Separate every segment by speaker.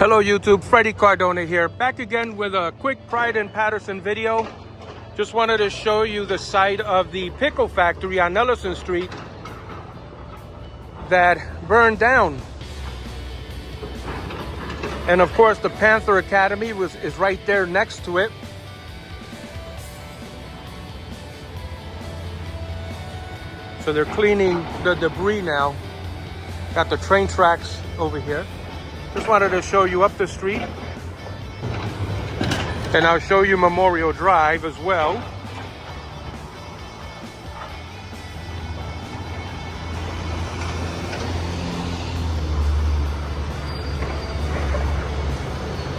Speaker 1: Hello YouTube, Freddie Cardona here, back again with a quick Pride in Paterson video. Just wanted to show you the site of the pickle factory on Ellison Street that burned down. And of course the Panther Academy is right there next to it. So they're cleaning the debris now. Got the train tracks over here. Just wanted to show you up the street. And I'll show you Memorial Drive as well.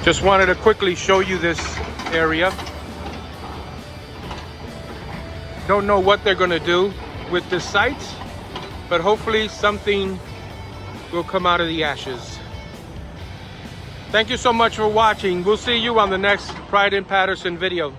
Speaker 1: Just wanted to quickly show you this area. Don't know what they're gonna do with this site, but hopefully something will come out of the ashes. Thank you so much for watching. We'll see you on the next Pride in Paterson video.